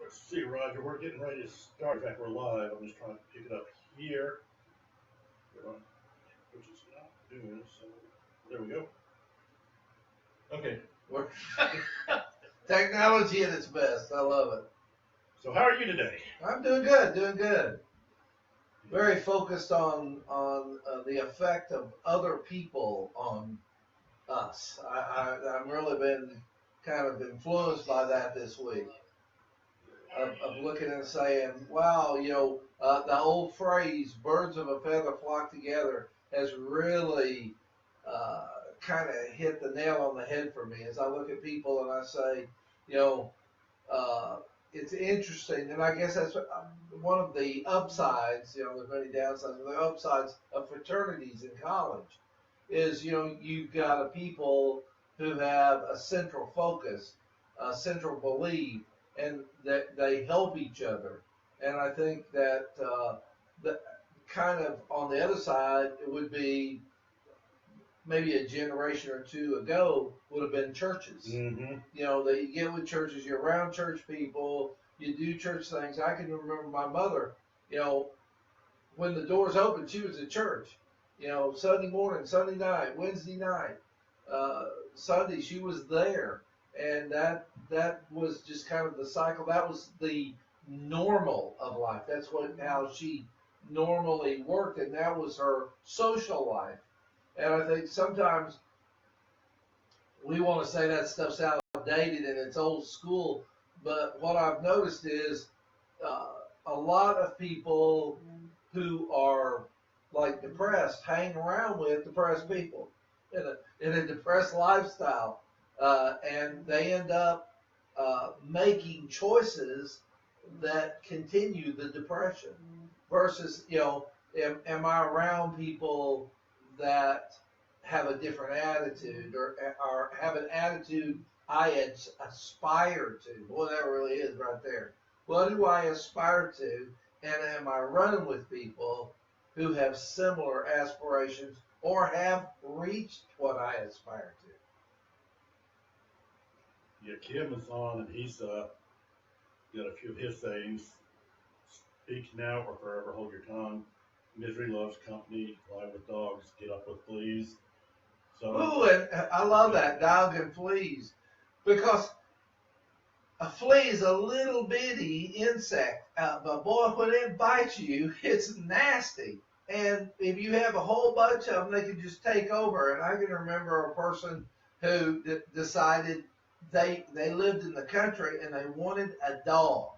Let's see, Roger. We're getting ready to start. In fact, we're live. I'm just trying to pick it up here, which is not doing so. There we go. Okay. We're technology at its best. I love it. So, how are you today? I'm doing good. Doing good. Very focused on the effect of other people on us. I've really been kind of influenced by that this week. Of looking and saying, wow, the old phrase, birds of a feather flock together, has really kind of hit the nail on the head for me as I look at people and I say, it's interesting. And I guess that's one of the upsides, there's many downsides, but the upsides of fraternities in college is, you've got a people who have a central focus, a central belief, and that they help each other. And I think that the kind of on the other side, it would be maybe a generation or two ago would have been churches. Mm-hmm. That you get with churches, you're around church people, you do church things. I can remember my mother, when the doors opened, she was at church. Sunday morning, Sunday night, Wednesday night, Sunday, she was there. And that was just kind of the cycle. That was the normal of life. That's how she normally worked, and that was her social life. And I think sometimes we want to say that stuff's outdated and it's old school, but what I've noticed is a lot of people who are like depressed hang around with depressed people in a depressed lifestyle. And they end up making choices that continue the depression versus, am I around people that have a different attitude or have an attitude I aspire to? Well, that really is right there. What do I aspire to? And am I running with people who have similar aspirations or have reached what I aspire to? Yeah, Kim is on, and he's got a few of his sayings. Speak now or forever hold your tongue. Misery loves company. Lie with dogs. Get up with fleas. So. Ooh, and I love that, dog and fleas, because a flea is a little bitty insect, but boy, when it bites you, it's nasty. And if you have a whole bunch of them, they can just take over. And I can remember a person who decided they lived in the country and they wanted a dog.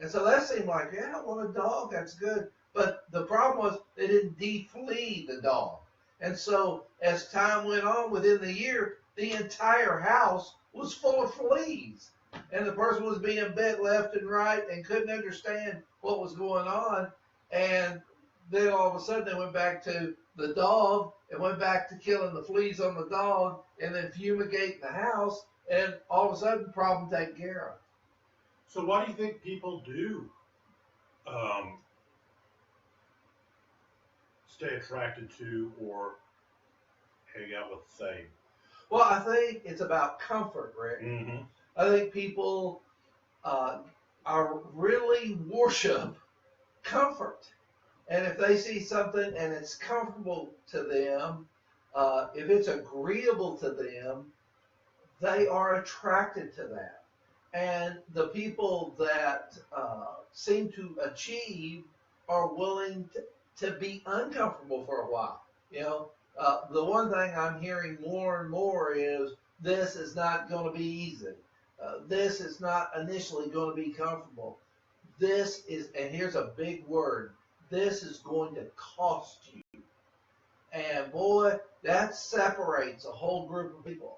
And so that seemed like, yeah, I want a dog, that's good. But the problem was they didn't deflea the dog. And so as time went on within the year, the entire house was full of fleas. And the person was being bit left and right and couldn't understand what was going on. And then all of a sudden they went back to the dog and went back to killing the fleas on the dog and then fumigating the house. And all of a sudden, problem taken care of. So why do you think people do stay attracted to or hang out with the same? Well, I think it's about comfort, Rick. Mm-hmm. I think people are really worship comfort. And if they see something and it's comfortable to them, if it's agreeable to them, they are attracted to that. And the people that seem to achieve are willing to be uncomfortable for a while. The one thing I'm hearing more and more is this is not going to be easy. This is not initially going to be comfortable. This is, and here's a big word, this is going to cost you. And boy, that separates a whole group of people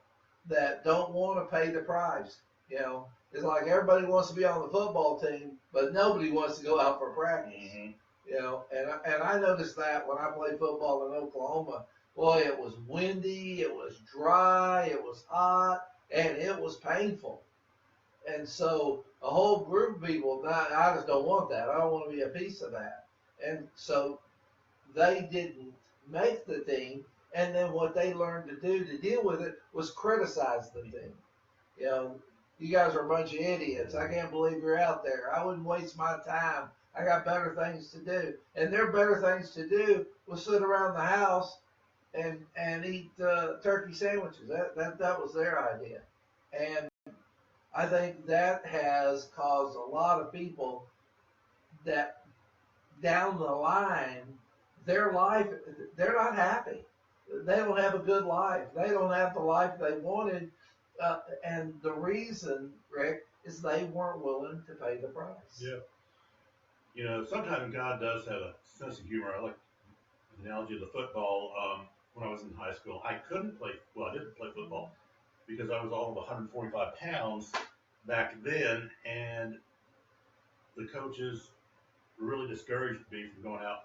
that don't want to pay the price. It's like everybody wants to be on the football team, but nobody wants to go out for practice. Mm-hmm. And I noticed that when I played football in Oklahoma. Boy, it was windy, it was dry, it was hot, and it was painful. And so a whole group of people, I just don't want that. I don't want to be a piece of that. And so they didn't make the team. And then what they learned to do to deal with it was criticize the team. you guys are a bunch of idiots. I can't believe you're out there. I wouldn't waste my time. I got better things to do. And their better things to do was sit around the house and eat turkey sandwiches. That was their idea. And I think that has caused a lot of people that down the line, their life, they're not happy. They don't have a good life. They don't have the life they wanted. And the reason, Rick, is they weren't willing to pay the price. Yeah. You know, sometimes God does have a sense of humor. I like the analogy of the football. When I was in high school, I couldn't play, well, I didn't play football because I was all of 145 pounds back then, and the coaches really discouraged me from going out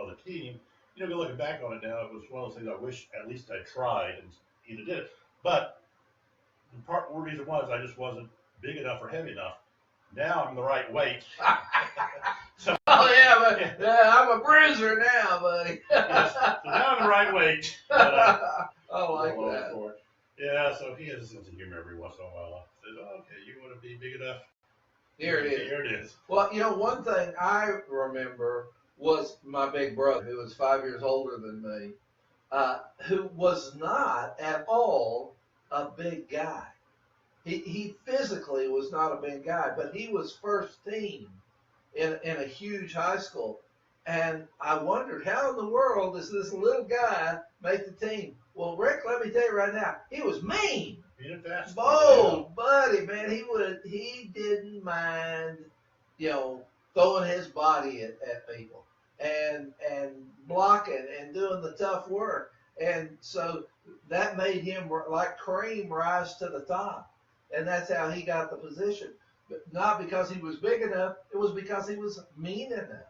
on the team. You know, looking back on it now, it was one of those things I wish at least I tried and either did it. But one reason was I just wasn't big enough or heavy enough. Now I'm the right weight. So, oh yeah, but I'm a bruiser now, buddy. yes, so now I'm the right weight. But, I like that. For it. Yeah, so he has a sense of humor every once in a while. Says, oh, okay, you want to be big enough? Here it is. Here it is. Well, you know, one thing I remember was my big brother, who was 5 years older than me, who was not at all a big guy. He physically was not a big guy, but he was first team in a huge high school. And I wondered, how in the world does this little guy make the team? Well, Rick, let me tell you right now, he was mean. Bold, buddy, man. He didn't mind, you know, throwing his body at people and blocking and doing the tough work. And so that made him, like cream, rise to the top. And that's how he got the position. But not because he was big enough, it was because he was mean enough.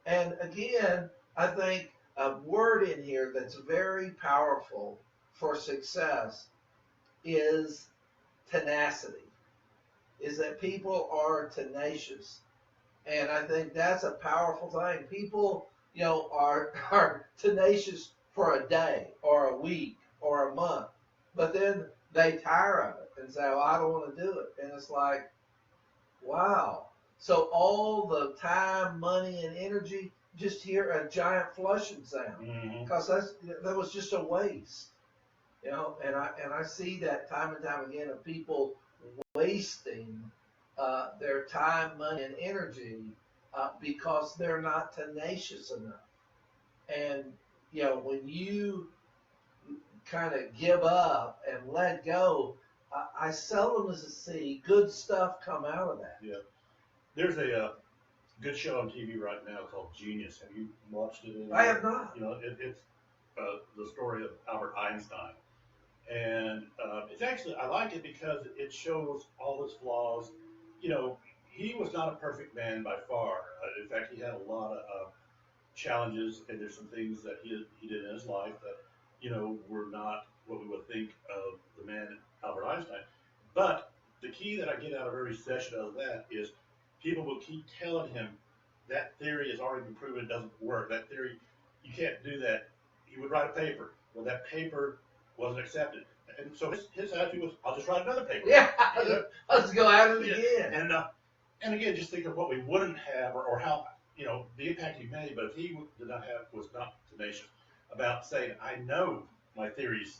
And again, I think a word in here that's very powerful for success is tenacity. Is that people are tenacious. And I think that's a powerful thing. People, you know, are tenacious for a day or a week or a month. But then they tire of it and say, well, I don't want to do it. And it's like, wow. So all the time, money, and energy, just hear a giant flushing sound. Because that was just a waste. You know, and I see that time and time again of people wasting their time, money, and energy because they're not tenacious enough. And, you know, when you kind of give up and let go, I seldom see good stuff come out of that. Yeah. There's a good show on TV right now called Genius. Have you watched it? I have not. You know, it's the story of Albert Einstein. And it's actually, I like it because it shows all his flaws. You know, he was not a perfect man by far. In fact, he had a lot of challenges, and there's some things that he did in his life that, you know, were not what we would think of the man Albert Einstein. But the key that I get out of every session of that is people will keep telling him that theory has already been proven it doesn't work. That theory, you can't do that. He would write a paper. Well, that paper wasn't accepted. And so his attitude was, I'll just write another paper. Yeah, let's go at it again. And again, just think of what we wouldn't have or how, you know, the impact he made, but if he was not tenacious about saying, I know my theories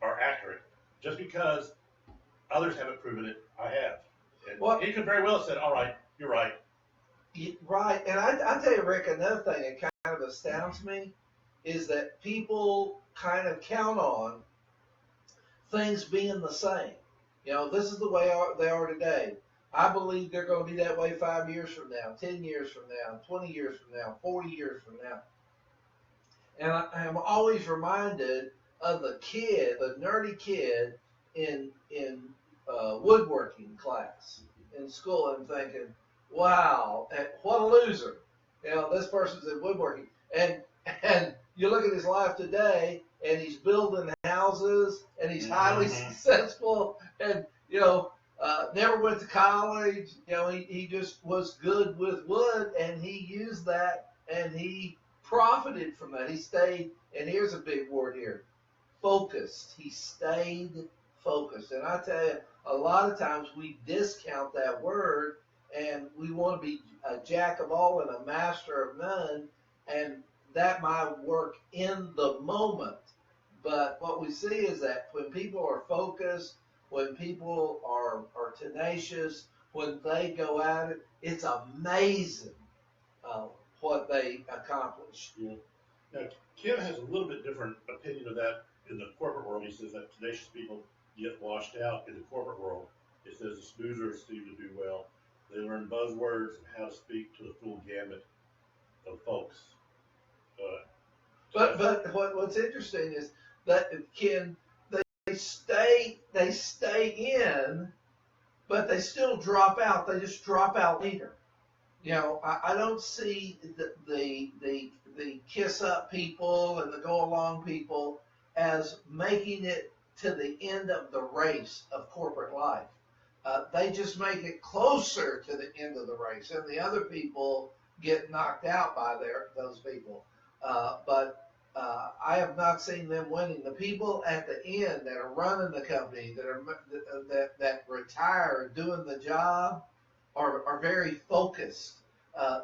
are accurate, just because others haven't proven it, I have. And well, he could very well have said, all right, you're right. Right, and I tell you, Rick, another thing that kind of astounds me is that people kind of count on things being the same. You know, this is the way they are today. I believe they're going to be that way 5 years from now, 10 years from now, 20 years from now, 40 years from now. And I am always reminded of the kid, the nerdy kid in woodworking class in school. I'm thinking, wow, what a loser. You know, this person's in woodworking. And you look at his life today, and he's building houses, and he's highly successful, and, you know, never went to college. You know, he just was good with wood, and he used that, and he profited from that. He stayed, and here's a big word here, focused. He stayed focused. And I tell you, a lot of times we discount that word, and we want to be a jack of all and a master of none, and that might work in the moment. But what we see is that when people are focused, when people are tenacious, when they go at it, it's amazing what they accomplish. Yeah. Now, Kim has a little bit different opinion of that in the corporate world. He says that tenacious people get washed out in the corporate world. He says the snoozers seem to do well. They learn buzzwords and how to speak to the full gamut of folks. But what's interesting is that they stay in, but they still drop out. They just drop out later. You know, I don't see the kiss up people and the go along people as making it to the end of the race of corporate life. They just make it closer to the end of the race, and the other people get knocked out by those people. But I have not seen them winning. The people at the end that are running the company, that retire doing the job, are very focused.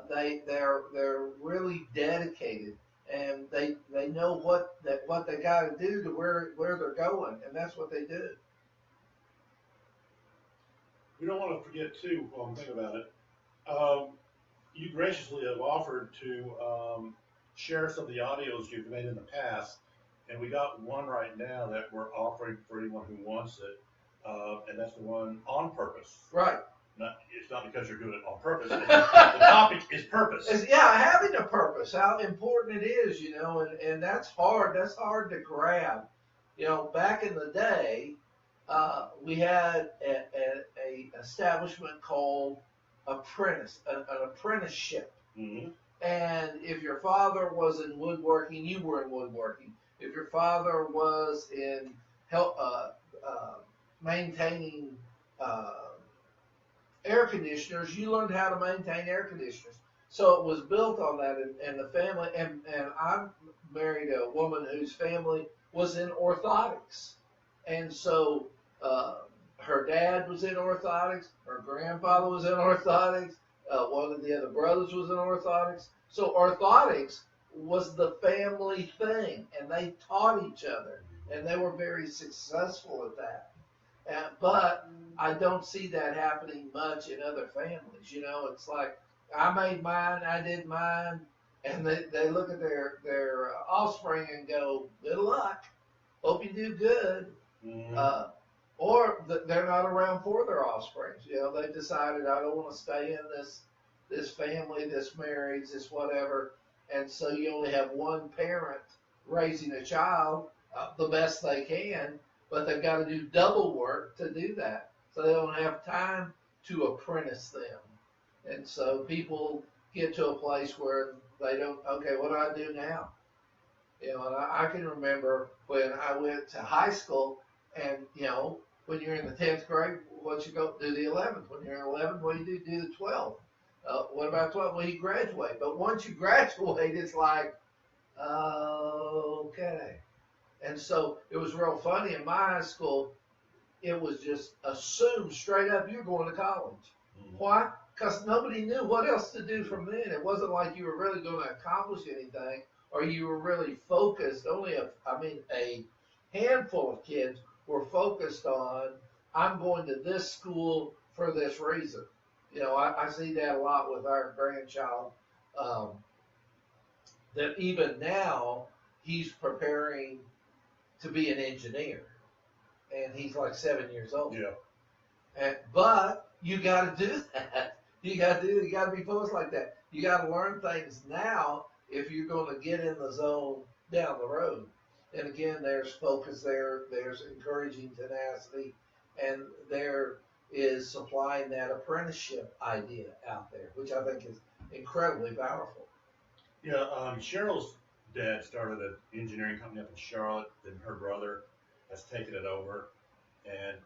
They're really dedicated, and they know what they got to do to where they're going, and that's what they do. We don't want to forget too, while I'm thinking about it, you graciously have offered to share some of the audios you've made in the past, and we got one right now that we're offering for anyone who wants it, and that's the one on purpose. Right. It's not because you're doing it on purpose. The topic is purpose. Yeah, having a purpose, how important it is, you know, and that's hard. That's hard to grab. You know, back in the day, we had a establishment called an apprenticeship. Mm-hmm. And if your father was in woodworking, you were in woodworking. If your father was in maintaining air conditioners, you learned how to maintain air conditioners. So it was built on that, and the family, and I married a woman whose family was in orthotics. And so her dad was in orthotics, her grandfather was in orthotics, one of the other brothers was in orthotics. So orthotics was the family thing, and they taught each other, and they were very successful at that. But I don't see that happening much in other families. You know, it's like, I made mine, I did mine, and they look at their offspring and go, good luck, hope you do good. Mm-hmm. Or they're not around for their offspring. You know, they decided, I don't want to stay in this family, this marriage, this whatever. And so you only have one parent raising a child the best they can, but they've got to do double work to do that. So they don't have time to apprentice them. And so people get to a place where they don't, okay, what do I do now? You know, and I can remember when I went to high school, and, you know, when you're in the 10th grade, what you go do the 11th. When you're in 11th, what do you do? Do the 12th. What about 12th? Well, you graduate. But once you graduate, it's like, okay. And so it was real funny. In my high school, it was just assumed straight up you're going to college. Mm-hmm. Why? Because nobody knew what else to do from then. It wasn't like you were really going to accomplish anything, or you were really focused. Only a handful of kids were focused on, I'm going to this school for this reason. You know, I see that a lot with our grandchild, that even now he's preparing to be an engineer, and he's like 7 years old. Yeah. But you got to do that. You got to be focused like that. You got to learn things now if you're going to get in the zone down the road. And again, there's focus there. There's encouraging tenacity, and there is supplying that apprenticeship idea out there, which I think is incredibly powerful. Yeah, Cheryl's dad started an engineering company up in Charlotte, then her brother has taken it over, and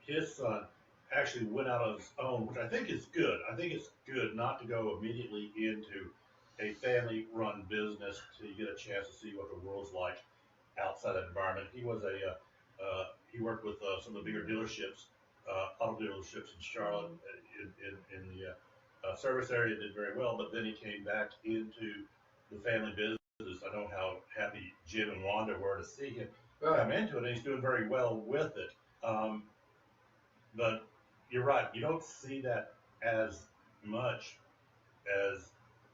his son actually went out on his own, which I think is good. I think it's good not to go immediately into a family-run business till you get a chance to see what the world's like outside that environment. He was he worked with some of the bigger dealerships, auto dealerships in Charlotte, in the service area, did very well. But then he came back into the family business. I know how happy Jim and Wanda were to see him come into it, and he's doing very well with it. But you're right, you don't see that as much as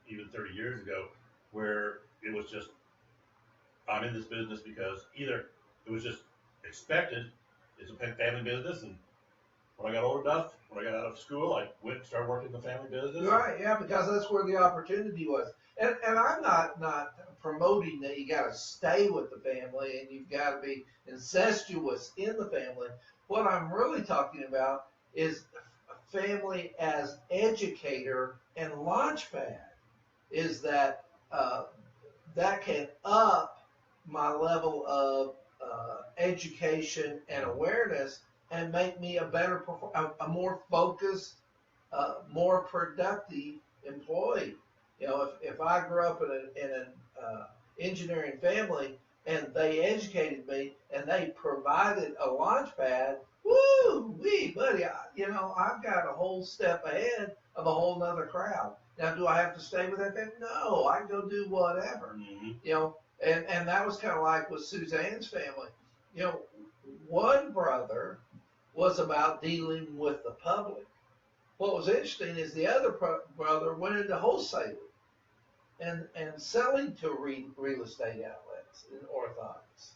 even 30 years ago, where it was just, I'm in this business because either it was just expected, it's a family business, and when I got old enough, when I got out of school, I went and started working in the family business. Right, yeah, because that's where the opportunity was. And I'm not promoting that you got to stay with the family and you've got to be incestuous in the family. What I'm really talking about is family as educator and launchpad. Is that that can up my level of education and awareness and make me a better, a more focused, more productive employee. You know, if I grew up in an engineering family and they educated me and they provided a launch pad, woo wee, buddy, I've got a whole step ahead of a whole nother crowd. Now, do I have to stay with that family? No, I can go do whatever. Mm-hmm. And that was kind of like with Suzanne's family. One brother was about dealing with the public. What was interesting is the other brother went into wholesaling and selling to real estate outlets and orthotics.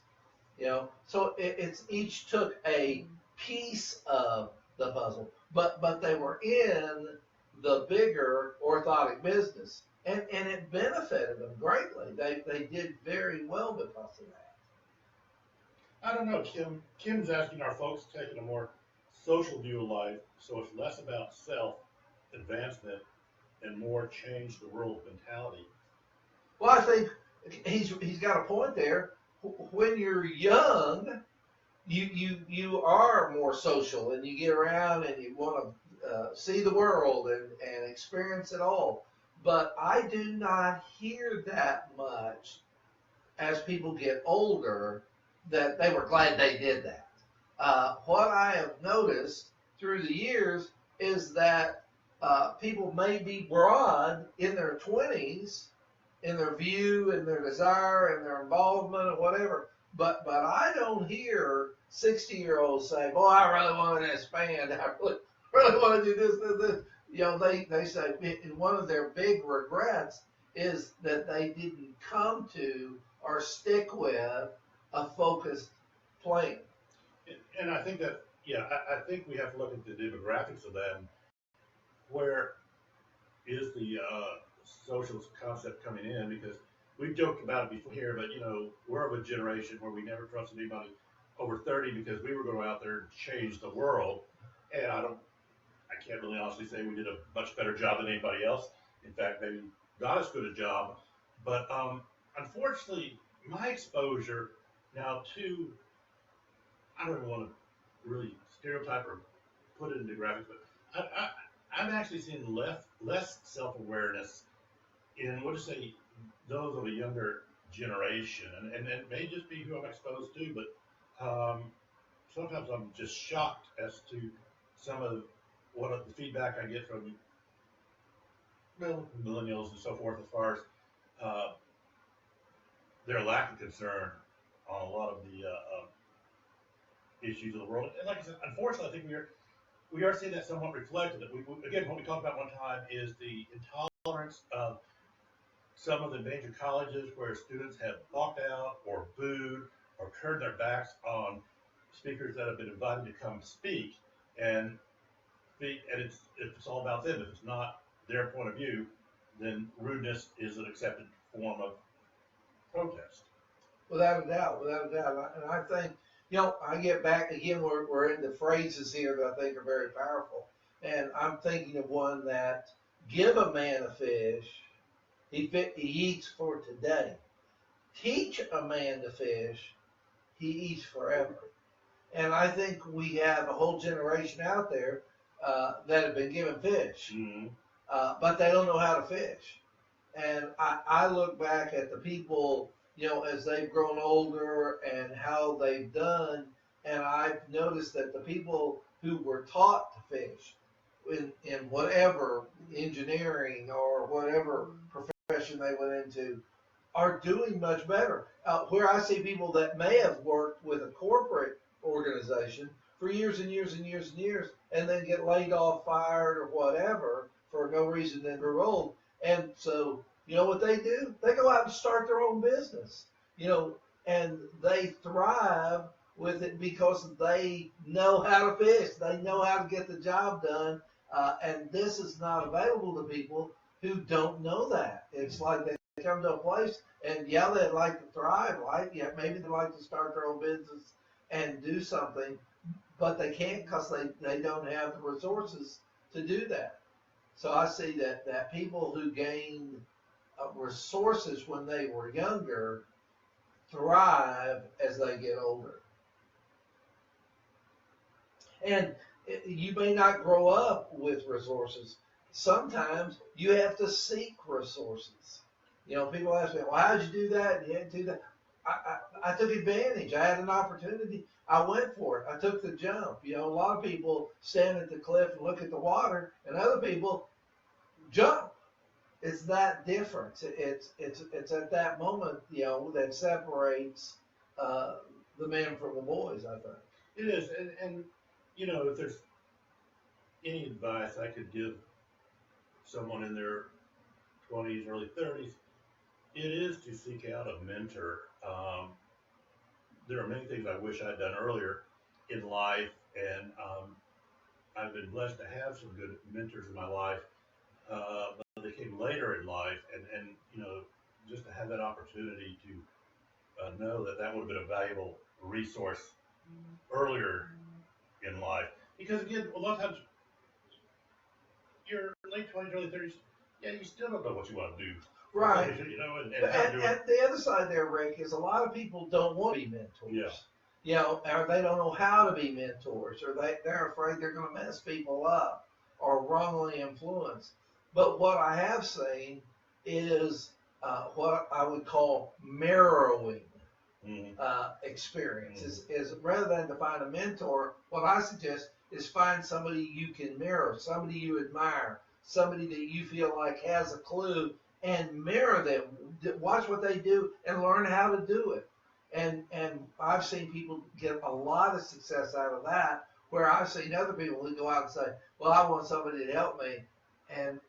So it's each took a piece of the puzzle, but they were in the bigger orthotic business, and it benefited them greatly. They did very well because of that. I don't know, Kim's asking, our folks taking a more social view of life, so it's less about self-advancement and more change the world mentality? Well, I think he's got a point there. When you're young, you are more social and you get around and you want to see the world and experience it all. But I do not hear that much as people get older that they were glad they did that. What I have noticed through the years is that people may be broad in their 20s in their view and their desire and their involvement and whatever, but I don't hear 60-year-olds say, "Boy, I really want to expand. I really want to do this." They say one of their big regrets is that they didn't come to or stick with a focused plan. And I think that, I think we have to look at the demographics of that. Where is the socialist concept coming in? Because we've joked about it before here, but we're of a generation where we never trusted anybody over 30 because we were going out there and change the world. And I can't really honestly say we did a much better job than anybody else. In fact, maybe not as good a job. But unfortunately, my exposure now to, I don't even want to really stereotype or put it into graphics, but I'm actually seeing less self-awareness in, what to say, those of a younger generation. And it may just be who I'm exposed to, but sometimes I'm just shocked as to some of the feedback I get from millennials and so forth as far as their lack of concern on a lot of the issues of the world. And like I said, unfortunately, I think we are seeing that somewhat reflected. Again, what we talked about one time is the intolerance of some of the major colleges where students have walked out or booed or turned their backs on speakers that have been invited to come speak. And it's all about them. If it's not their point of view, then rudeness is an accepted form of protest. Without a doubt. And I think, I get back again, we're into phrases here that I think are very powerful. And I'm thinking of one that, give a man a fish, he eats for today. Teach a man to fish, he eats forever. And I think we have a whole generation out there that have been given fish, mm-hmm. But they don't know how to fish. And I look back at the people, as they've grown older and how they've done and I've noticed that the people who were taught to fish in whatever engineering or whatever profession they went into are doing much better. Where I see people that may have worked with a corporate organization for years and years and years and years, and then get laid off, fired, or whatever for no reason, then grow old. And so, you know what they do? They go out and start their own business, and they thrive with it because they know how to fish. They know how to get the job done. And this is not available to people who don't know that. It's like they come to a place and yeah, they'd like to thrive, maybe they'd like to start their own business and do something, but they can't because they don't have the resources to do that. So I see that people who gain resources when they were younger thrive as they get older. And you may not grow up with resources. Sometimes you have to seek resources. People ask me, well, how'd you do that? And you had to do that. I took advantage. I had an opportunity. I went for it. I took the jump. A lot of people stand at the cliff and look at the water, and other people jump. It's that difference. It's at that moment, that separates the men from the boys, I think. It is, and if there's any advice I could give someone in their 20s, early 30s, it is to seek out a mentor. There are many things I wish I'd done earlier in life, and I've been blessed to have some good mentors in my life, but they came later in life, and just to have that opportunity to know that would have been a valuable resource earlier in life. Because again, a lot of times you're late 20s, early 30s, you still don't know what you want to do. Right. And the other side there, Rick, is a lot of people don't want to be mentors. Yeah. Or they don't know how to be mentors, or they're afraid they're going to mess people up or wrongly influence. But what I have seen is what I would call mirroring experience. Is rather than to find a mentor, what I suggest is find somebody you can mirror, somebody you admire, somebody that you feel like has a clue, and mirror them. Watch what they do and learn how to do it. And I've seen people get a lot of success out of that, where I've seen other people who go out and say, well, I want somebody to help me. And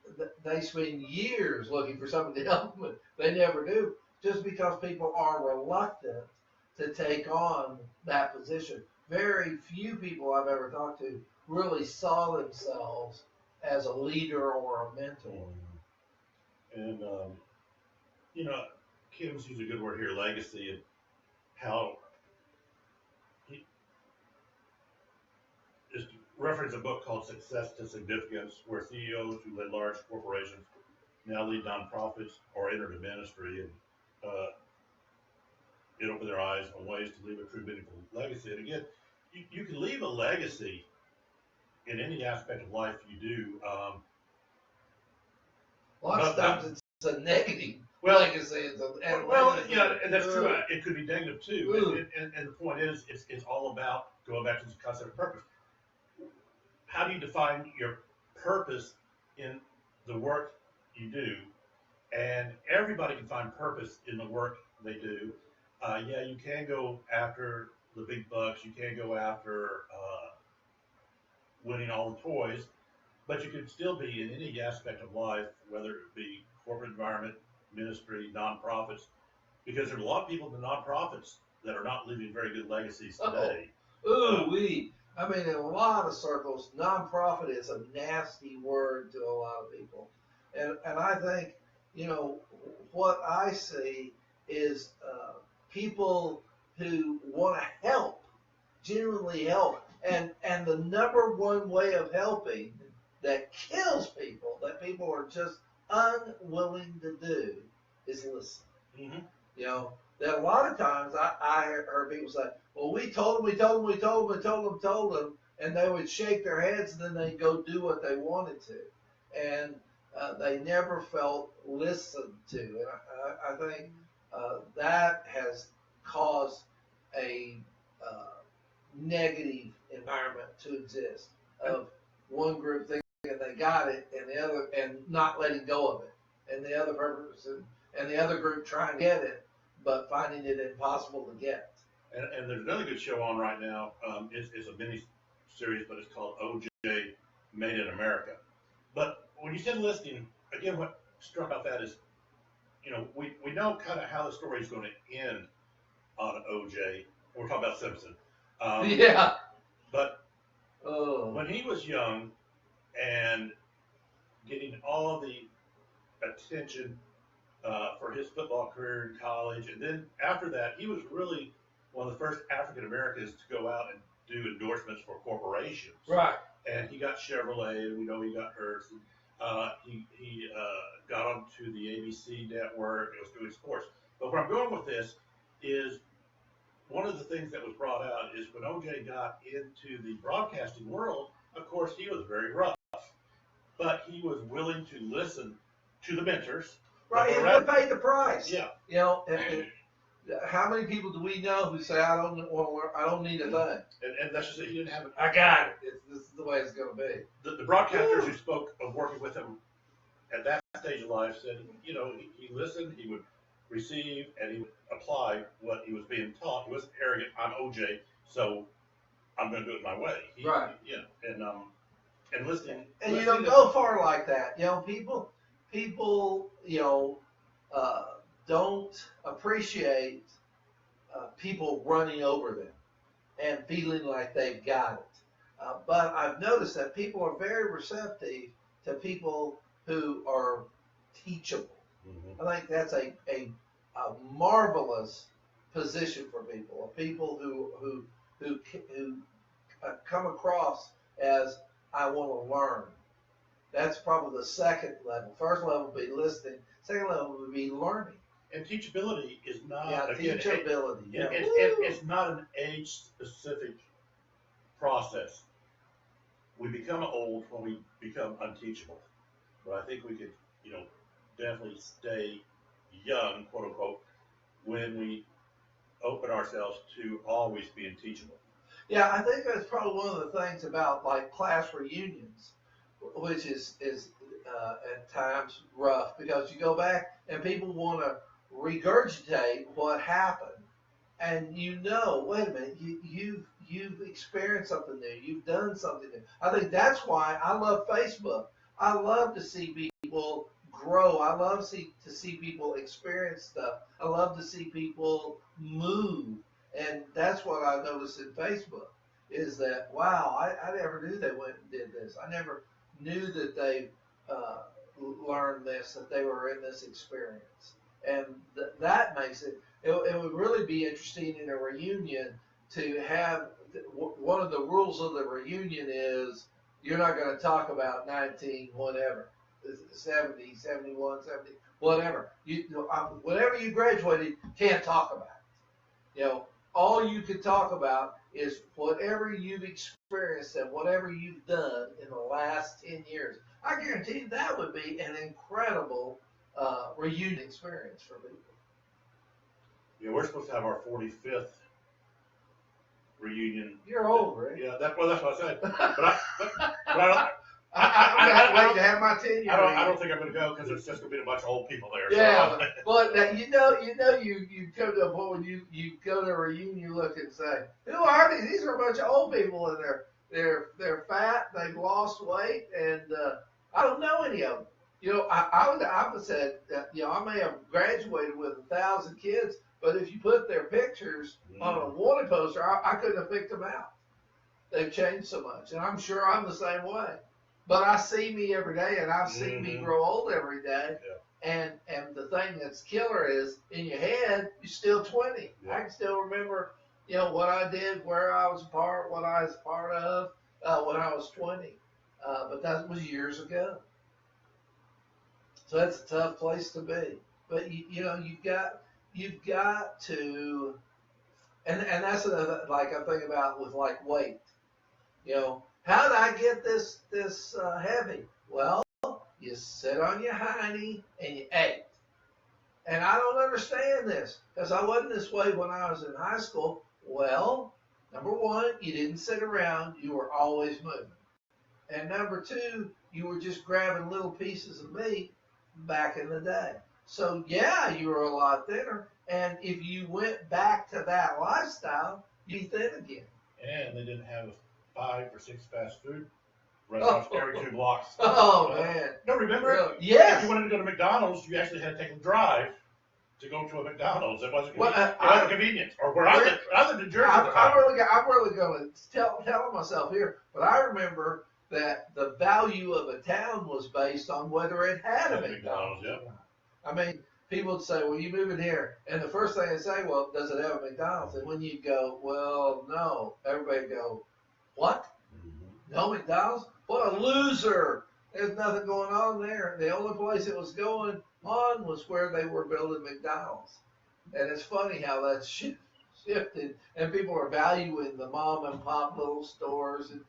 they spend years looking for somebody to help them. They never do, just because people are reluctant to take on that position. Very few people I've ever talked to really saw themselves as a leader or a mentor. And, Kim's used a good word here, legacy, and how he just referenced a book called Success to Significance, where CEOs who led large corporations now lead nonprofits or enter the ministry, and it opened their eyes on ways to leave a true meaningful legacy. And again, you can leave a legacy in any aspect of life you do. A lot of times it's a negative legacy. And that's true. It could be negative too. And the point is, it's all about going back to the concept of purpose. How do you define your purpose in the work you do? And everybody can find purpose in the work they do. You can go after the big bucks. You can go after winning all the toys. But you can still be in any aspect of life, whether it be corporate environment, ministry, nonprofits, because there are a lot of people in the nonprofits that are not leaving very good legacies today. I mean, in a lot of circles, nonprofit is a nasty word to a lot of people. And I think, what I see is people who want to help, genuinely help. And the number one way of helping that kills people, that people are just unwilling to do, is listen. Mm-hmm. That a lot of times I heard people say, well, we told them, and they would shake their heads and then they'd go do what they wanted to. And they never felt listened to. And I think that has caused a negative environment to exist of one group thinking they got it and the other and not letting go of it, and the other person and the other group trying to get it but finding it impossible to get. And there's another good show on right now. It's a mini series, but it's called OJ Made in America. But when you said listening, again, what struck out that is, we know kind of how the story is going to end on OJ. We're talking about Simpson. Yeah. But when he was young and getting all the attention for his football career in college, and then after that, he was really one of the first African Americans to go out and do endorsements for corporations. Right. And he got Chevrolet, and we know he got Hertz. And, he got onto the ABC network and was doing sports. But where I'm going with this is one of the things that was brought out is when OJ got into the broadcasting world, of course, he was very rough. But he was willing to listen to the mentors. Right, and they paid the price. Yeah. And how many people do we know who say, I don't want to learn, I don't need a thing? And that's just it. He didn't have it. I got it. This is the way it's going to be. The broadcasters who spoke of working with him at that stage of life said, he listened, he would receive, and he would apply what he was being taught. He wasn't arrogant. I'm OJ, so I'm going to do it my way. Right. And listening. And you don't go far like that. People, don't appreciate people running over them and feeling like they've got it. But I've noticed that people are very receptive to people who are teachable. Mm-hmm. I think that's a marvelous position for people who come across as I want to learn. That's probably the second level. First level would be listening. Second level would be learning. And teachability is not teachability. It's not an age-specific process. We become old when we become unteachable. But I think we could, definitely stay young, quote unquote, when we open ourselves to always being teachable. Yeah, I think that's probably one of the things about like class reunions, which is at times rough because you go back and people want to regurgitate what happened, and wait a minute, you've experienced something new, you've done something new. I think that's why I love Facebook. I love to see people grow. I love to see people experience stuff. I love to see people move. And that's what I noticed in Facebook is that, wow, I never knew they went and did this. I never knew that they learned this, that they were in this experience. And that makes it would really be interesting in a reunion to have, one of the rules of the reunion is you're not going to talk about 19 whatever, 70, 71, 70, whatever. Whatever you graduated, can't talk about it. All you can talk about is whatever you've experienced and whatever you've done in the last 10 years. I guarantee that would be an incredible reunion experience for people. Yeah, we're supposed to have our 45th reunion. You're old, right? Yeah, that's what I said. But I don't. I'm gonna have to wait to have my 10-year. I don't think I'm going to go because there's just going to be a bunch of old people there. Yeah, so. but you come to a point when you go to a reunion, you look and say, who are these? These are a bunch of old people, and they're fat, they've lost weight, and I don't know any of them. I would said that, I may have graduated with 1,000 kids, but if you put their pictures on a wanted poster, I couldn't have picked them out. They've changed so much, and I'm sure I'm the same way. But I see me every day, and I've seen me grow old every day. Yeah. And the thing that's killer is, in your head, you're still 20. Yeah. I can still remember, what I did, where I was a part, what I was a part of when I was 20. But that was years ago. So that's a tough place to be. But you've got to, and that's another, like I think about with like weight. How did I get this heavy? Well, you sit on your hiney and you ate. And I don't understand this because I wasn't this way when I was in high school. Well, Number one, you didn't sit around, you were always moving. And number two, you were just grabbing little pieces of meat back in the day. So yeah, you were a lot thinner. And if you went back to that lifestyle, you'd be thin again. And they didn't have 5 or 6 fast food restaurants every 2 blocks. Oh man. No, remember? Really? Yes. If you wanted to go to McDonald's, you actually had to take a drive to go to a McDonald's. It wasn't Well, convenient. It wasn't convenient. Or where I lived in Jersey. I'm really going to tell myself here, but I remember that the value of a town was based on whether it had a McDonald's. Yeah. I mean, people would say, well, you move in here. And the first thing they say, well, does it have a McDonald's? And when you go, well, no, everybody would go, what? Mm-hmm. No McDonald's? What a loser. There's nothing going on there. The only place it was going on was where they were building McDonald's. And it's funny how that's shifted. And people are valuing the mom and pop little stores and,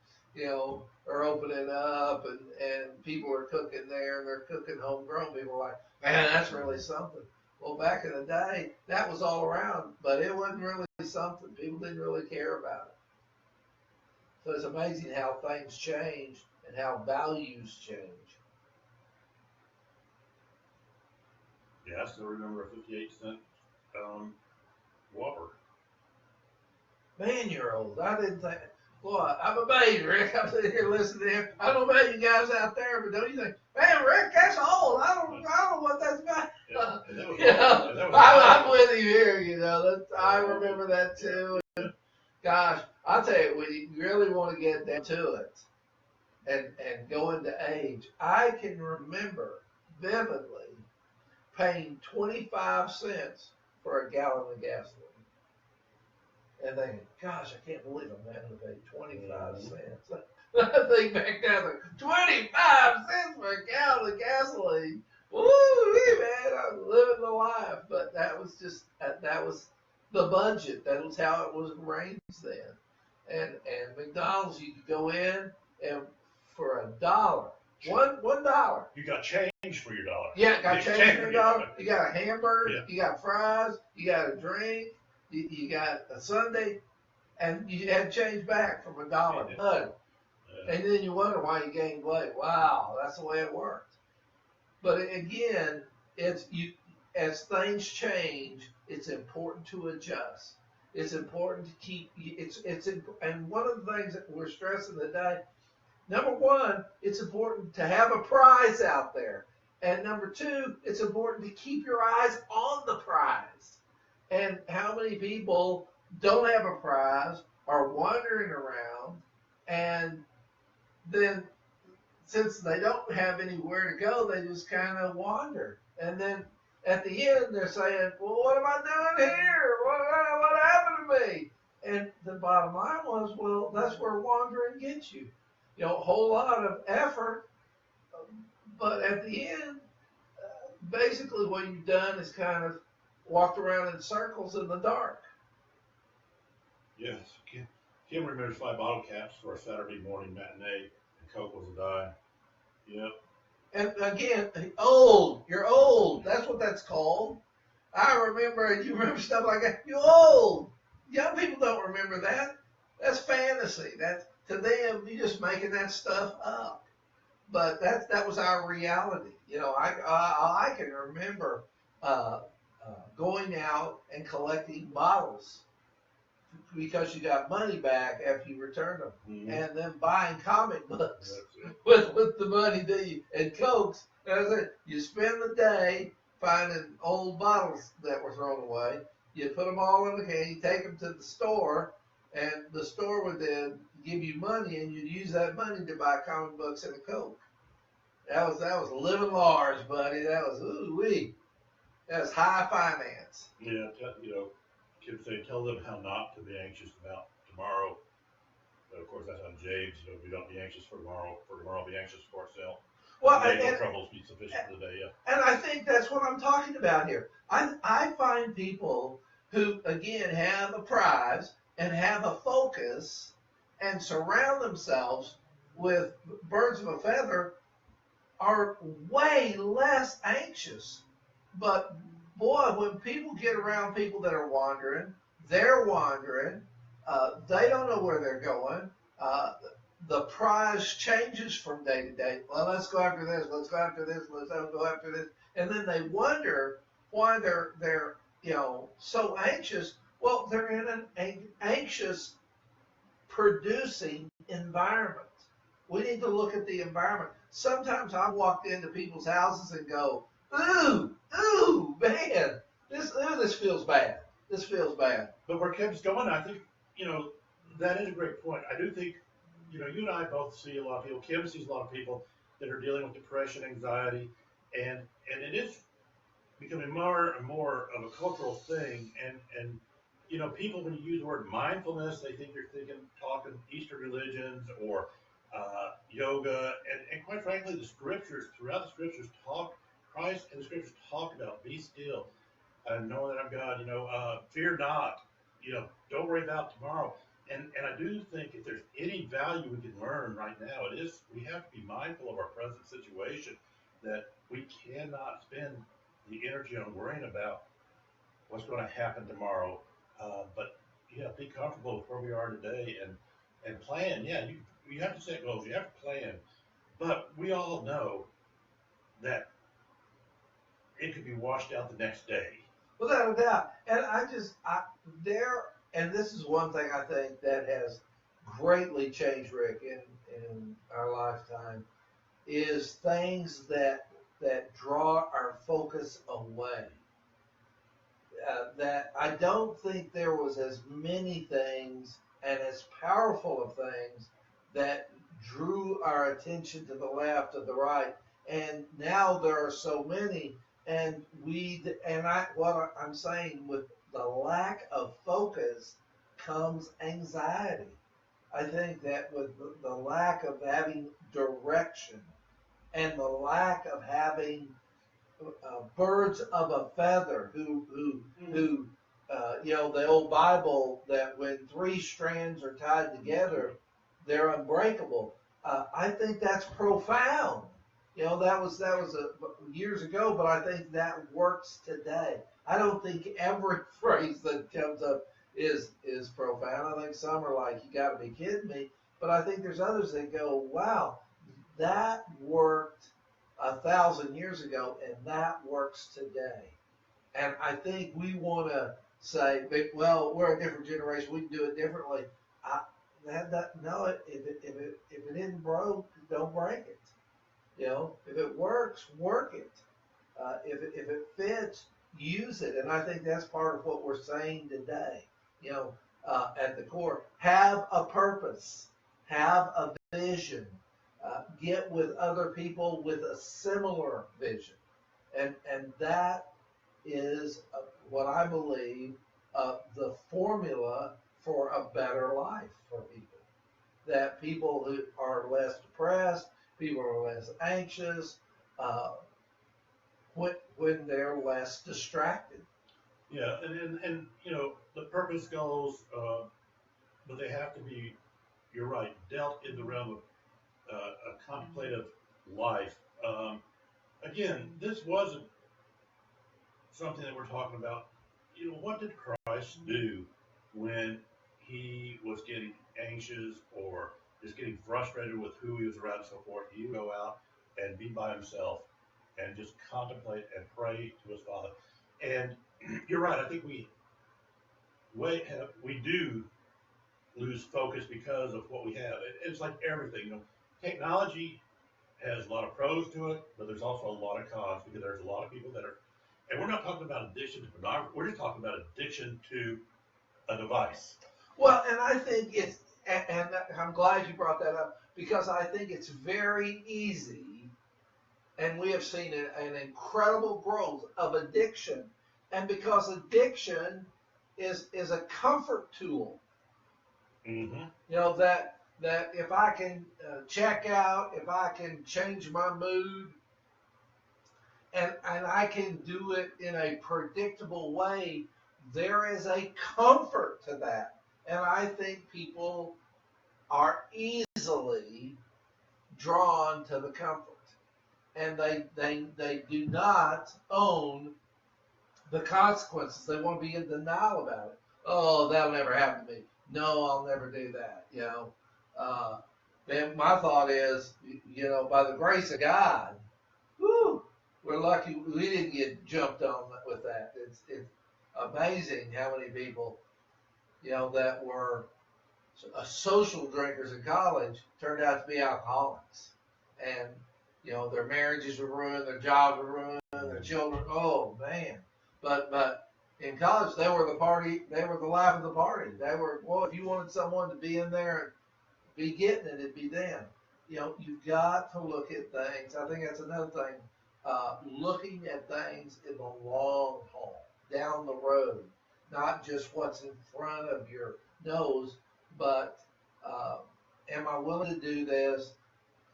are opening up and people are cooking there and they're cooking homegrown. People are like, man, that's really something. Well, back in the day, that was all around, but it wasn't really something. People didn't really care about it. So it's amazing how things change and how values change. Yeah, I still remember a 58-cent Whopper. Man, you're old. I didn't think. Boy, I'm amazed, Rick. I'm sitting here listening to him. I don't know about you guys out there, but don't you think, man, Rick, that's old. I don't know what that's about. I'm with you here. I remember that too. And gosh, I'll tell you, when you really want to get down to it and go into age, I can remember vividly paying 25 cents for a gallon of gasoline. And thinking, gosh, I can't believe I'm having to pay 25 cents. I think back down there, 25 cents for a gallon of gasoline. Woo, man, I'm living the life. But that was the budget. That was how it was arranged then. And McDonald's, you could go in and for $1, $1. You got change for your dollar. Yeah, got change for your dollar. You got a hamburger. Yeah. You got fries. You got a drink. You got a sundae, and you had change back from $1. Yeah. And then you wonder why you gained weight. Wow, that's the way it worked. But again, as things change, it's important to adjust. It's important to keep. And one of the things that we're stressing today, number one, it's important to have a prize out there, and number two, it's important to keep your eyes on the prize. And how many people don't have a prize, are wandering around, and then since they don't have anywhere to go, they just kind of wander. And then at the end, they're saying, well, what am I doing here? What happened to me? And the bottom line was, well, that's where wandering gets you. A whole lot of effort, but at the end, basically what you've done is kind of walked around in circles in the dark. Yes. Kim remembers 5 bottle caps for a Saturday morning matinee, and Coke was a dime. Yep. And again, old. You're old. That's what that's called. I remember, you remember stuff like that. You're old. Young people don't remember that. That's fantasy. To them, you're just making that stuff up. But that was our reality. I can remember going out and collecting bottles because you got money back after you returned them, and then buying comic books with the money and Cokes. And I said, you spend the day finding old bottles that were thrown away. You put them all in the can. You take them to the store, and the store would then give you money, and you'd use that money to buy comic books and a Coke. That was living large, buddy. That was ooh-wee. That was high finance. Yeah, kids say, tell them how not to be anxious about tomorrow. But of course, that's on James. We don't be anxious for tomorrow. For tomorrow, be anxious for itself. Well, and troubles be sufficient for the day. Yeah. And I think that's what I'm talking about here. I find people who, again, have a prize and have a focus and surround themselves with birds of a feather are way less anxious. But boy, when people get around people that are wandering, they're wandering. They don't know where they're going. The prize changes from day to day. Well, let's go after this. Let's go after this. Let's go after this. And then they wonder why they're so anxious. Well, they're in an anxious producing environment. We need to look at the environment. Sometimes I walked into people's houses and go, ooh, man, this feels bad. This feels bad. But where Kevin's going, I think, that is a great point. I do think, you and I both see a lot of people. Kevin sees a lot of people that are dealing with depression, anxiety, and it is becoming more and more of a cultural thing. And people, when you use the word mindfulness, they think you're talking Eastern religions or yoga, and quite frankly, throughout the scriptures Christ and the scriptures talk about be still, knowing that I'm God, fear not, don't worry about tomorrow. And I do think if there's any value we can learn right now, it is we have to be mindful of our present situation, that we cannot spend the energy on worrying about what's going to happen tomorrow. But be comfortable with where we are today and plan. Yeah, you have to set goals. You have to plan. But we all know that it could be washed out the next day. Without a doubt. And and this is one thing I think that has greatly changed, Rick, in our lifetime, is things that draw our focus away. That I don't think there was as many things and as powerful of things that drew our attention to the left or the right, and now there are so many. And what I'm saying, with the lack of focus comes anxiety. I think that with the lack of having direction and the lack of having birds of a feather who the old Bible, that when three strands are tied together, they're unbreakable. I think that's profound. That was years ago, but I think that works today. I don't think every phrase that comes up is profound. I think some are like, you got to be kidding me. But I think there's others that go, wow, that worked 1,000 years ago, and that works today. And I think we want to say, well, we're a different generation, we can do it differently. No, if it isn't broke, don't break it. If it works, work it. If it fits, use it. And I think that's part of what we're saying today. At the core, have a purpose, have a vision, get with other people with a similar vision, and that is what I believe the formula for a better life for people. That people who are less depressed, people are less anxious, when they're less distracted. Yeah, and the purpose goals, but they have to be, you're right, dealt in the realm of a contemplative life. Again, this wasn't something that we're talking about. What did Christ do when he was getting anxious or just getting frustrated with who he was around and so forth? He would go out and be by himself and just contemplate and pray to his Father. And you're right. I think we do lose focus because of what we have. It's like everything. Technology has a lot of pros to it, but there's also a lot of cons, because there's a lot of people that are, and we're not talking about addiction to pornography. We're just talking about addiction to a device. Well, and I think it's, and I'm glad you brought that up, because I think it's very easy, and we have seen an incredible growth of addiction. And because addiction is a comfort tool, mm-hmm. That if I can check out, if I can change my mood, and I can do it in a predictable way, there is a comfort to that. And I think people are easily drawn to the comfort, and they do not own the consequences. They want to be in denial about it. Oh, that'll never happen to me. no, I'll never do that. Then my thought is, by the grace of God, whew, we're lucky we didn't get jumped on with that. It's amazing how many people, that were social drinkers in college turned out to be alcoholics, and their marriages were ruined, their jobs were ruined, their children. Oh man! But in college they were the party. They were the life of the party. They were, well, if you wanted someone to be in there and be getting it, it'd be them. You've got to look at things. I think that's another thing. Looking at things in the long haul, down the road, not just what's in front of your nose, but am I willing to do this?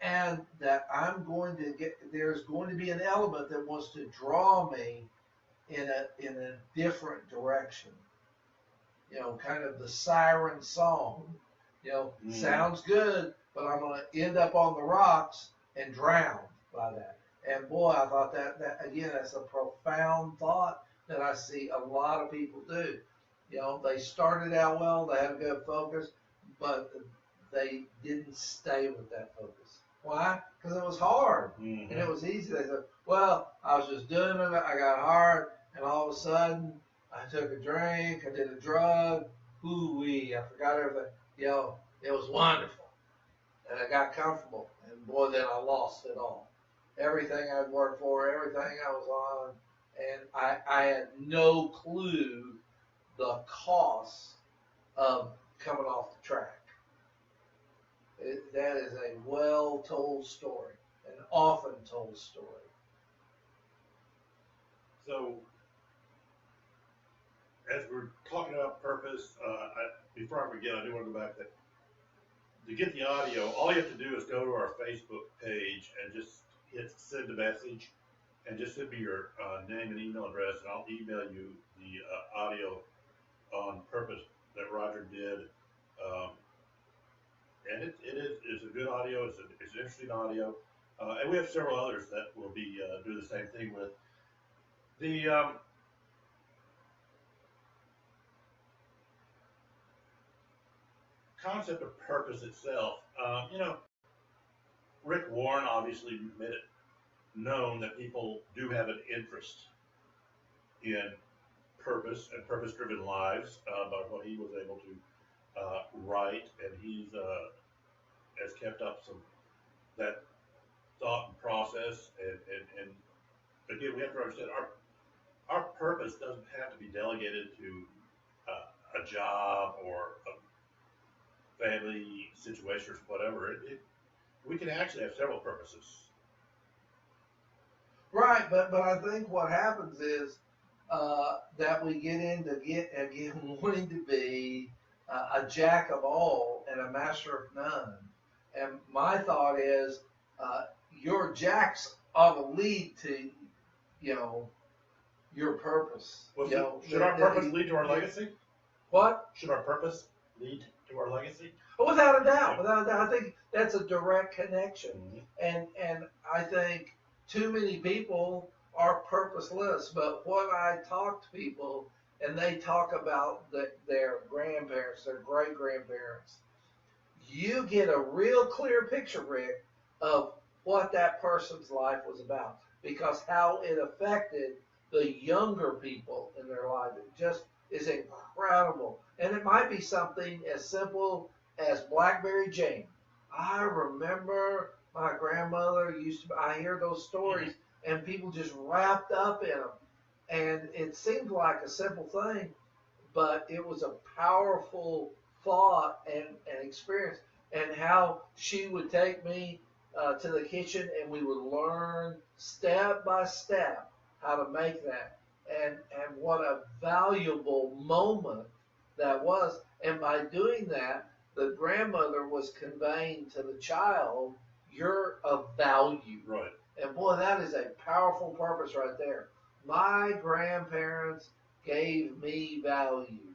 And that there's going to be an element that wants to draw me in a different direction. Kind of the siren song. Sounds good, but I'm going to end up on the rocks and drown by that. And boy, I thought that again, that's a profound thought that I see a lot of people do. They started out well, they had a good focus, but they didn't stay with that focus. Why? Because it was hard, and it was easy. They said, well, I was just doing it, I got hard, and all of a sudden, I took a drink, I did a drug, I forgot everything. It was wonderful, and I got comfortable, and boy, then I lost it all. Everything I'd worked for, everything I was on, and I had no clue the cost of coming off the track. That is a well-told story, an often-told story. So, as we're talking about purpose, before I forget, I do want to go back to get the audio. All you have to do is go to our Facebook page and just hit send a message, and just send me your name and email address, and I'll email you the audio on purpose that Roger did. And it's a good audio. It's an interesting audio, and we have several others that will be doing the same thing with the. Concept of purpose itself, Rick Warren obviously made it known that people do have an interest in purpose and purpose-driven lives by what he was able to write, and he's has kept up that thought and process, and again, we have to understand our purpose doesn't have to be delegated to a job or a family situation or whatever. We can actually have several purposes. Right, but I think what happens is that we get into wanting to be a jack of all and a master of none. And my thought is your jacks ought to lead to, your purpose. Well, should our purpose lead to our legacy? What? Should our purpose lead to our legacy? Without a doubt. Without a doubt. I think that's a direct connection. Mm-hmm. And I think too many people are purposeless. But when I talk to people and they talk about their grandparents, their great-grandparents, you get a real clear picture, Rick, of what that person's life was about, because how it affected the younger people in their life. It just is incredible. And it might be something as simple as Blackberry Jane. I remember my grandmother I hear those stories, and people just wrapped up in them. And it seemed like a simple thing, but it was a powerful thought and experience. And how she would take me to the kitchen, and we would learn step by step how to make that. And what a valuable moment that was. And by doing that, the grandmother was conveying to the child, you're of value. Right. And boy, that is a powerful purpose right there. My grandparents gave me value.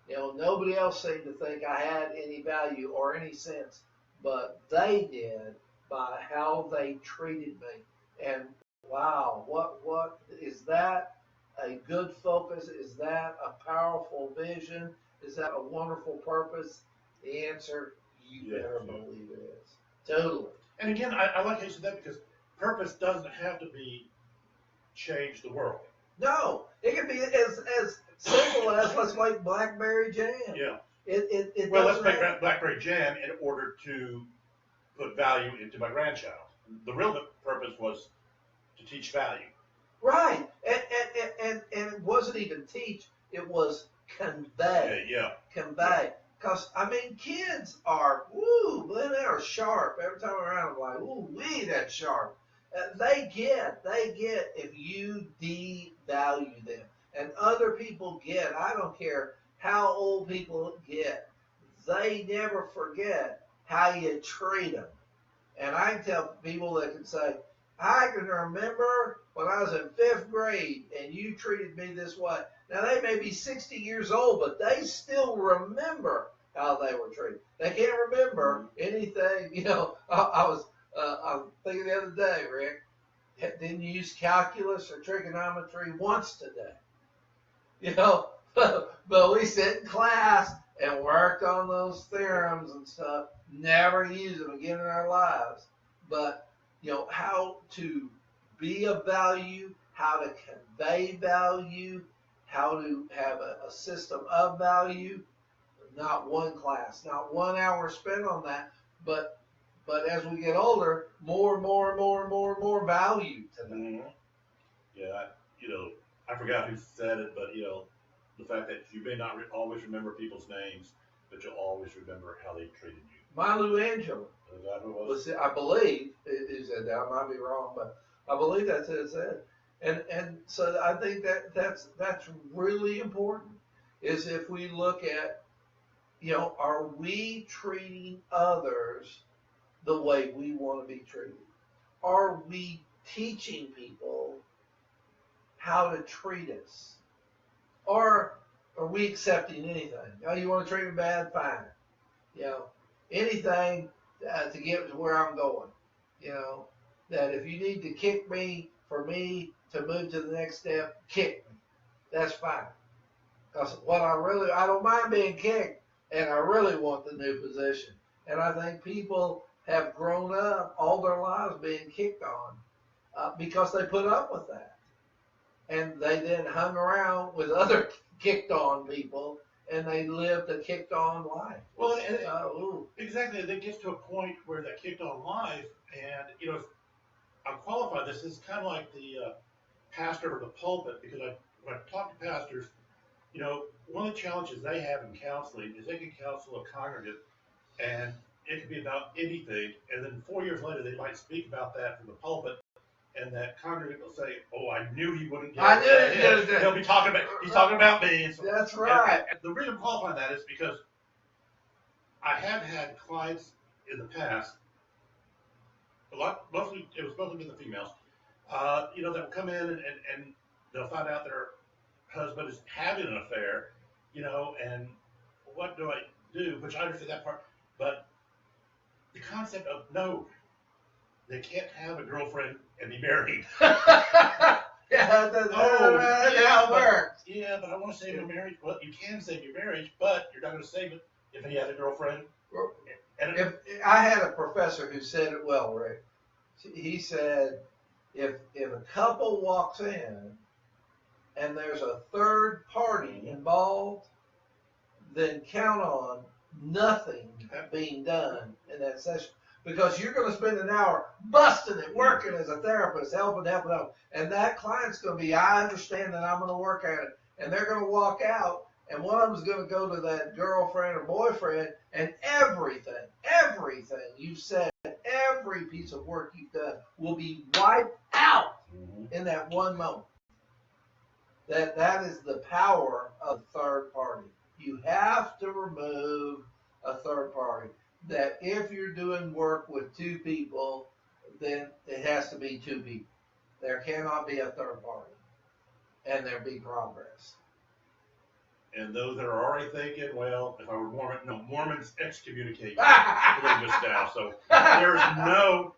Nobody else seemed to think I had any value or any sense, but they did by how they treated me. And wow, what is that? A good focus? Is that a powerful vision? Is that a wonderful purpose? The answer, you Yes, better yeah. believe it is. Totally. And again, I like how you said that because purpose doesn't have to be change the world. No, it can be as simple as let's make blackberry jam. Yeah. It Well, let's doesn't make have, blackberry jam in order to put value into my grandchild. The real purpose was to teach value. right. And it wasn't even teach, it was convey. Yeah. Convey. Because, I mean, kids are, woo, they are sharp. Every time I'm around, I'm like, ooh, wee, that's sharp. They get if you devalue them. And other people get, I don't care how old people get, they never forget how you treat them. And I can tell people that can say, I can remember when I was in 5th grade and you treated me this way. Now, they may be 60 years old, but they still remember how they were treated. They can't remember anything. You know, I'm thinking the other day, Rick, didn't use calculus or trigonometry once today. You know, but we sit in class and worked on those theorems and stuff, never use them again in our lives. But, you know, how to be of value, how to convey value, how to have a system of value. Not one class, not 1 hour spent on that, but as we get older, more value to that. Mm-hmm. Yeah. I forgot who said it, but the fact that you may not always remember people's names, but you'll always remember how they treated you. Malu Angela. Is that who it was? I believe it said that. I might be wrong, but I believe that's what it said. And so I think that's really important. Is if we look at, are we treating others the way we want to be treated? Are we teaching people how to treat us? Or are we accepting anything? Oh, you want to treat me bad? Fine. Anything to get to where I'm going. That if you need to kick me for me to move to the next step, kick me. That's fine. Because I don't mind being kicked, and I really want the new position. And I think people have grown up all their lives being kicked on because they put up with that. And they then hung around with other kicked on people, and they lived a kicked on life. Well, exactly. It gets to a point where that kicked on life, and I'll qualify this. This is kind of like the pastor or the pulpit, because when I talk to pastors, one of the challenges they have in counseling is they can counsel a congregant, and it could be about anything, and then 4 years later they might speak about that from the pulpit, and that congregant will say, "Oh, I knew he wouldn't get it." He'll be talking about he's talking about me. And so, that's right. And the reason I'm qualifying that is because I have had clients in the past. Mostly it was mostly to the females. That will come in and they'll find out their husband is having an affair, and what do I do? Which I understand that part, but the concept of no, they can't have a girlfriend and be married. Yeah, that's how it works. Yeah, but I want to save your marriage. Well, you can save your marriage, but you're not going to save it if he has a girlfriend. If I had a professor who said it well, Rick. He said, if a couple walks in and there's a third party involved, then count on nothing being done in that session. Because you're going to spend an hour busting it, working as a therapist, helping. And that client's going to be, I understand that I'm going to work at it. And they're going to walk out, and one of them is going to go to that girlfriend or boyfriend, and everything you've said, every piece of work you've done will be wiped out in that one moment. That is the power of third party. You have to remove a third party. That if you're doing work with two people, then it has to be two people. There cannot be a third party. And there be progress. And those that are already thinking, well, if I were Mormon, no, Mormons excommunicate polygamists now. So there's no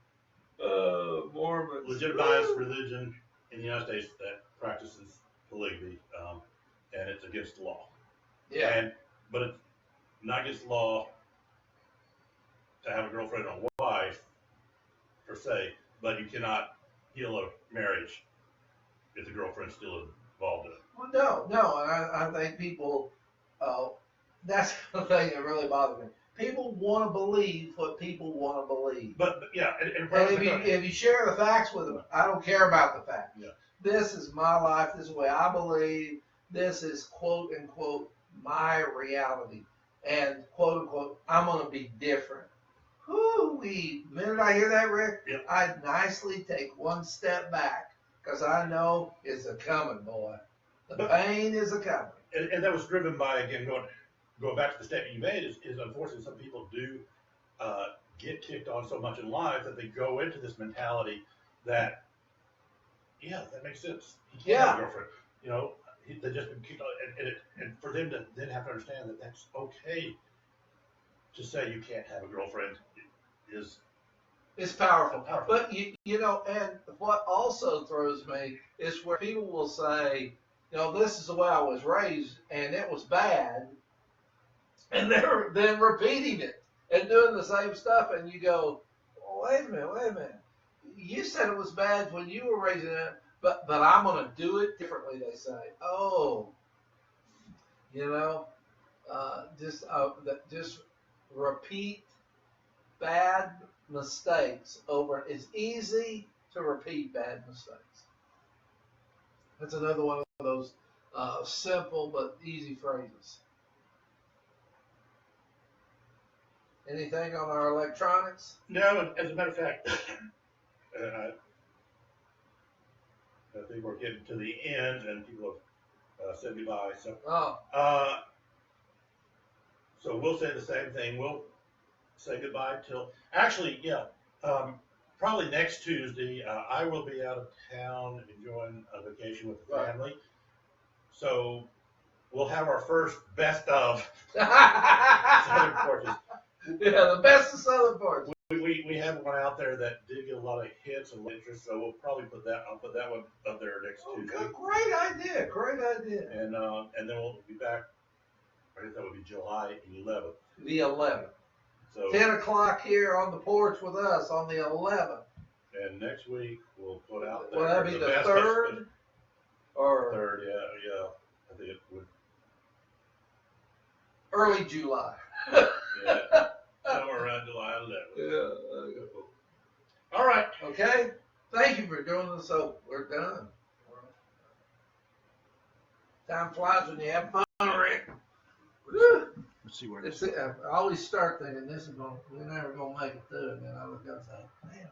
legitimized religion in the United States that practices polygamy, and it's against the law. Yeah. And but it's not against the law to have a girlfriend or wife per se, but you cannot heal a marriage if the girlfriend's still involved in it. Well, no, and I think people, that's the thing that really bothers me. People want to believe what people want to believe. But yeah, and if you share the facts with them, I don't care about the facts. Yeah. This is my life. This is the way I believe. This is quote unquote my reality. And quote unquote, I'm going to be different. Whoo-wee. The minute I hear that, Rick, Yep. I nicely take one step back because I know it's a coming, boy. The pain is a coming. And that was driven by, again, going back to the statement you made, is unfortunately some people do get kicked on so much in life that they go into this mentality that, yeah, that makes sense. He can't have a girlfriend. You know, they just been kicked on, and for them to then have to understand that that's okay to say you can't have a girlfriend is It's powerful. powerful. But, you know, and what also throws me is where people will say, you know, this is the way I was raised, and it was bad, and they're then repeating it and doing the same stuff, and you go, well, wait a minute. You said it was bad when you were raising it, but I'm going to do it differently, they say. Oh, you know, just repeat bad mistakes over. It's easy to repeat bad mistakes. That's another one of those simple but easy phrases. Anything on our electronics? No, as a matter of fact, I think we're getting to the end, and people have said goodbye. So, so we'll say the same thing. We'll say goodbye till actually, yeah, probably next Tuesday. I will be out of town enjoying a vacation with the family. So we'll have our first best of Southern Porches. Yeah, the best of Southern Porches. We have one out there that did get a lot of hits and interest, so we'll probably I'll put that one up there next Tuesday. Great idea. And then we'll be back. I guess that would be July 11th. The 11th. So 10 o'clock here on the porch with us on the 11th. And next week we'll put out there. Will that be the best 3rd? Or third? Yeah. I think it would. Early July. Yeah. Somewhere around July 11th. Yeah. All right. Okay. Thank you for doing this. So we're done. Time flies when you have fun, Rick. Woo. Let's see where I always start thinking we're never gonna make it through, and then I look up and say, man.